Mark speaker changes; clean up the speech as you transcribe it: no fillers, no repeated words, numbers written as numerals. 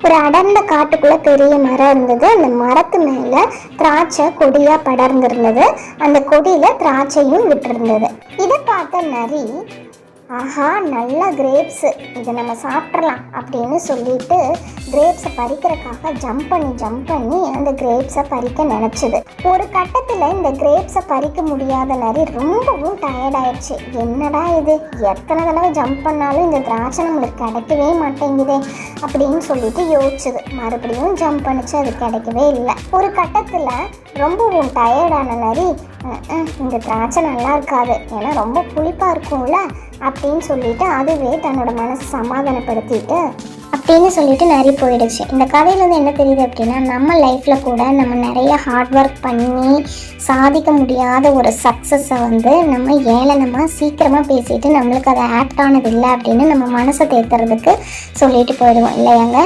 Speaker 1: ஒரு அடர்ந்த காட்டுக்குள்ள பெரிய மரம் இருந்தது. அந்த மரத்து மேல திராட்சை கொடியா படர்ந்திருந்தது. அந்த கொடியில திராட்சையும் விட்டுருந்தது. இதை பார்த்த நரி, ஆஹா நல்ல கிரேப்ஸு, இதை நம்ம சாப்பிட்றலாம் அப்படின்னு சொல்லிட்டு கிரேப்ஸை பறிக்கிறதுக்காக ஜம்ப் பண்ணி அந்த கிரேப்ஸை பறிக்க நினச்சிது. ஒரு கட்டத்தில் இந்த கிரேப்ஸை பறிக்க முடியாத நரி ரொம்பவும் டயர்டாயிடுச்சு. என்னடா இது, எத்தனை தடவை ஜம்ப் பண்ணாலும் இந்த திராட்சை நம்மளுக்கு கிடைக்கவே மாட்டேங்குதே அப்படின்னு சொல்லிட்டு யோசிச்சுது. மறுபடியும் ஜம்ப் பண்ணிச்சு, அது கிடைக்கவே இல்லை. ஒரு கட்டத்தில் ரொம்பவும் டயர்டான நரி, இந்த திராட்சை நல்லா இருக்காது, ஏன்னா ரொம்ப புளிப்பாக இருக்கும்ல அப்படின்னு சொல்லிட்டு அதுவே தன்னோட மனசை சமாதானப்படுத்திட்டு அப்படின்னு சொல்லிட்டு நரி போயிடுச்சு. இந்த கதையிலேருந்து என்ன தெரியுது அப்படின்னா, நம்ம லைஃப்பில் கூட நம்ம நிறைய ஹார்ட் ஒர்க் பண்ணி சாதிக்க முடியாத ஒரு சக்ஸஸை நம்ம ஏளனமாக சீக்கிரமாக பேசிட்டு நம்மளுக்கு அது ஆப்டானது இல்லை அப்படின்னு நம்ம மனசை தேத்துறதுக்கு சொல்லிட்டு போயிடுவோம் இல்லையாங்க.